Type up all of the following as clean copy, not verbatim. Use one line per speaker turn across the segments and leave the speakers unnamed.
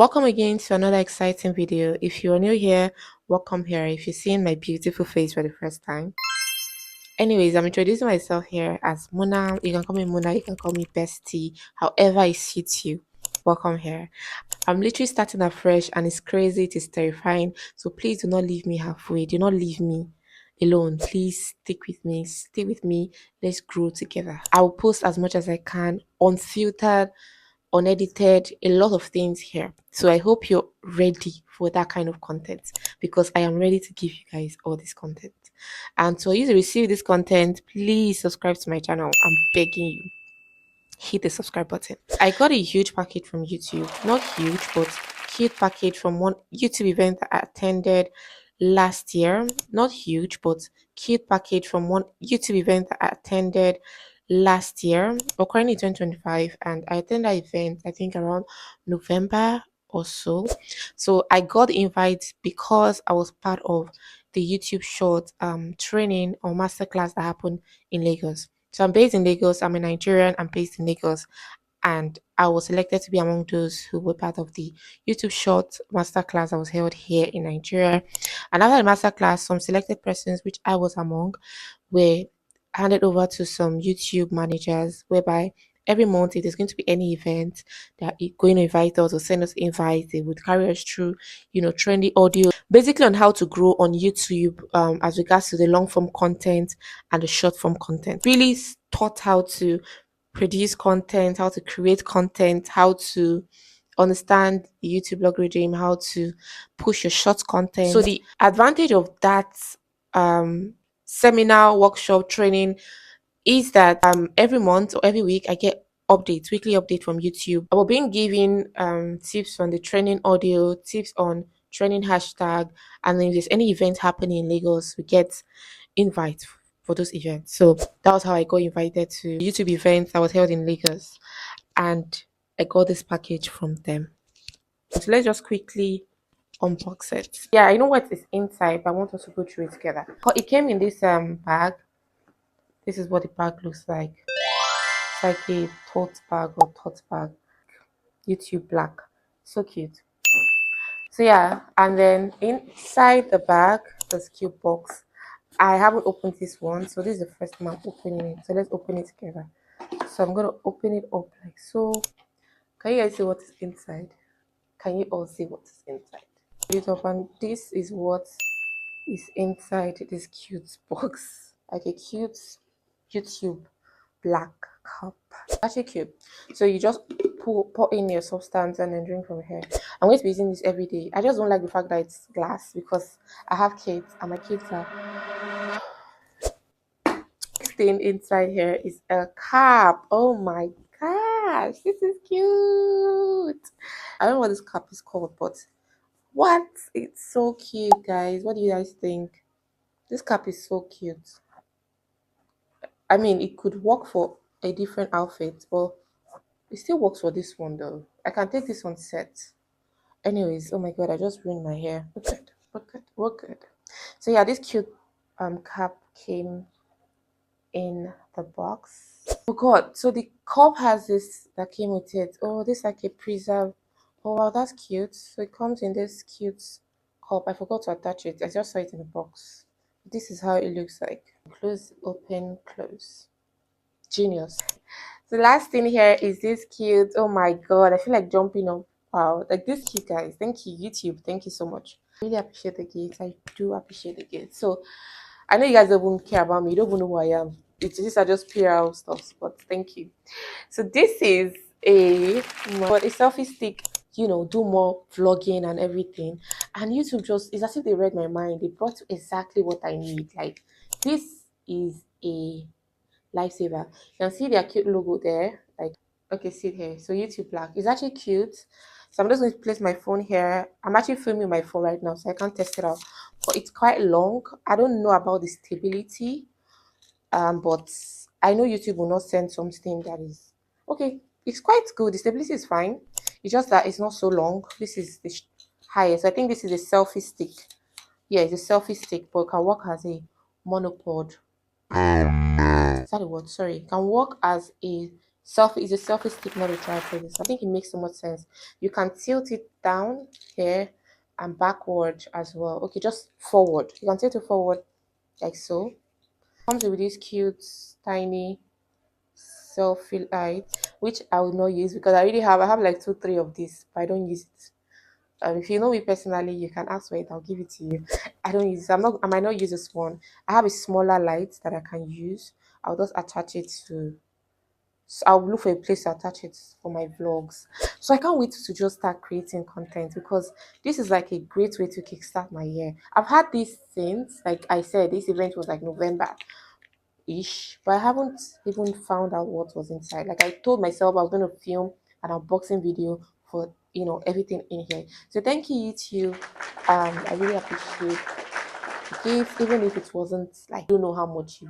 Welcome again to another exciting video. If you're new here, welcome here. If you're seeing my beautiful face for the first time, anyways, I'm introducing myself here as Mona. You can call me Mona, you can call me bestie, however it suits you. Welcome here. I'm literally starting afresh and it's crazy, it is terrifying. So please do not leave me halfway. Do not leave me alone. Please stick with me. Stay with me. Let's grow together. I will post as much as I can, unfiltered, unedited, a lot of things here. So I hope you're ready for that kind of content because I am ready to give you guys all this content. And for you to receive this content, please subscribe to my channel. I'm begging you. Hit the subscribe button. I got a huge package from YouTube. Not huge, but cute package from one YouTube event that I attended last year. Not huge, but cute package from one YouTube event that I attended last year. We're currently 2025, and I attended that event I think around November or so. So I got the invite because I was part of the YouTube short training or masterclass that happened in Lagos. So I'm based in Lagos. I'm a Nigerian. I'm based in Lagos. And I was selected to be among those who were part of the YouTube short masterclass that was held here in Nigeria. And after the masterclass, some selected persons, which I was among, were handed over to some YouTube managers, whereby every month, if there's going to be any event, they're going to invite us or send us invites. They would carry us through, trendy audio, basically on how to grow on YouTube as regards to the long form content and the short form content. Really taught how to produce content, how to create content, how to understand the YouTube algorithm, how to push your short content. So the advantage of that um seminar, workshop, training is that every month or every week I get updates, weekly update from YouTube. I will be giving tips on the training audio, tips on training hashtag, and then if there's any event happening in Lagos, we get invites for those events. So that was how I got invited to YouTube events that was held in Lagos, and I got this package from them. So let's just quickly unbox it. Yeah, I know what is inside, but I want us to go through it together. It came in this bag. This is what the bag looks like. It's like a tote bag or tote bag. YouTube black. So cute. So yeah, and then inside the bag, there's a cute box. I haven't opened this one, so this is the first time I'm opening it. So let's open it together. So I'm gonna open it up like so. Can you guys see what is inside? Can you all see what is inside? It up, and this is what is inside this cute box. Like a cute YouTube black cup. Actually cute. So you just pour in your substance and then drink from here. I'm going to be using this every day. I just don't like the fact that it's glass because I have kids and my kids are thing inside here is a cap. Oh my gosh, this is cute. I don't know what this cap is called, but what? It's so cute, guys. What do you guys think? This cap is so cute. I mean, it could work for a different outfit, but it still works for this one though. I can take this on set. Anyways, oh my god, I just ruined my hair. We're good. We're good. We're good. So yeah, this cute cap came in the box. Oh god, so the cup has this that came with it. Oh, this like a preserve. Oh wow, that's cute. So it comes in this cute cup. I forgot to attach it. I just saw it in the box. This is how it looks like. Close, open, close. Genius. The last thing here is this cute. Oh my god, I feel like jumping up. Wow, like this cute, guys. Thank you, YouTube. Thank you so much. Really appreciate the gifts. I do appreciate the gifts. So I know you guys don't even care about me. You don't even know who I am. These are just PR stuff, but thank you. So this is a selfie stick, do more vlogging and everything. And YouTube just, it's as if they read my mind. They brought exactly what I need. Like, this is a lifesaver. You can see their cute logo there. Like, okay, see it here. So YouTube Black. It's actually cute. So I'm just going to place my phone here. I'm actually filming my phone right now, so I can't test it out. But it's quite long. I don't know about the stability. But I know YouTube will not send something that is okay. It's quite good. The stability is fine. It's just that it's not so long. This is the highest. I think this is a selfie stick. Yeah, it's a selfie stick, but it can work as a monopod. Is that the word? Sorry. It can work as a selfie is a selfie stick, not a tripod. I think it makes so much sense. You can tilt it down here and backward as well. Okay, just forward. You can tilt it forward like so. Comes with this cute tiny selfie light, which I will not use because I have like two, three of these, but I don't use it. If you know me personally, you can ask for it. I'll give it to you. I don't use it. I might not use this one. I have a smaller light that I can use. I'll just attach it to. So I'll look for a place to attach it for my vlogs. So I can't wait to just start creating content because this is like a great way to kickstart my year. I've had this since, like I said, this event was like November ish, but I haven't even found out what was inside. Like I told myself I was going to film an unboxing video for everything in here. So thank you, YouTube. I really appreciate the gift, even if it wasn't like, I don't know how much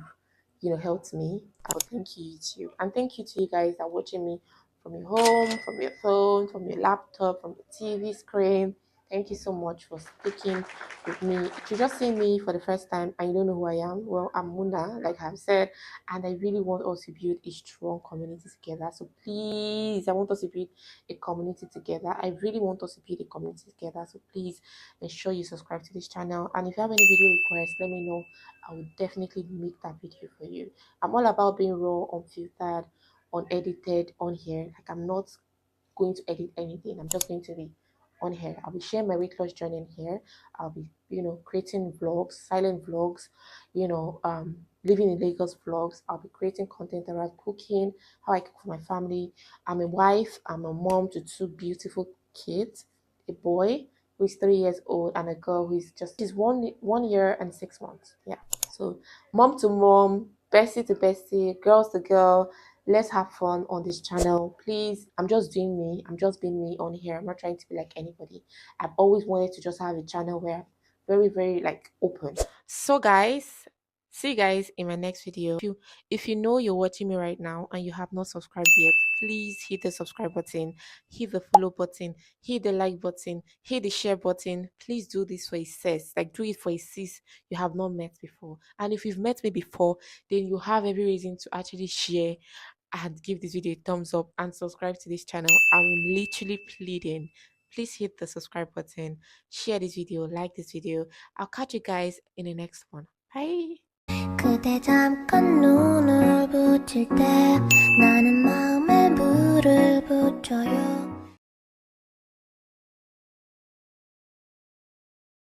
you helped me. But thank you, YouTube, and thank you to you guys that are watching me from your home, from your phone, from your laptop, from your TV screen. Thank you so much for sticking with me. If you just see me for the first time and you don't know who I am, well, I'm Muna, like I've said, and I really want us to build a strong community together. So please, I want us to build a community together. I really want us to build a community together. So please ensure you subscribe to this channel. And if you have any video requests, let me know. I will definitely make that video for you. I'm all about being raw, unfiltered, unedited on here. Like I'm not going to edit anything. I'm just going to be on here. I'll be sharing my weight loss journey in here. I'll be, creating vlogs, silent vlogs, living in Lagos vlogs. I'll be creating content around cooking, how I cook for my family. I'm a wife, I'm a mom to two beautiful kids, a boy who is 3 years old and a girl who is she's 1 year and 6 months. Yeah. So mom to mom, bestie to bestie, girls to girl, let's have fun on this channel, please. I'm just doing me. I'm just being me on here. I'm not trying to be like anybody. I've always wanted to just have a channel where I'm very, very like open. So guys, see you guys in my next video. If you know you're watching me right now and you have not subscribed yet, please hit the subscribe button, hit the follow button, hit the like button, hit the share button. Please do this for a sis, like do it for a sis you have not met before. And if you've met me before, then you have every reason to actually share and give this video a thumbs up and subscribe to this channel. I'm literally pleading. Please hit the subscribe button, share this video, like this video. I'll catch you guys in the next one. Bye. 그대 잠깐 눈을 붙일 때 나는 마음에 물을 붙여요.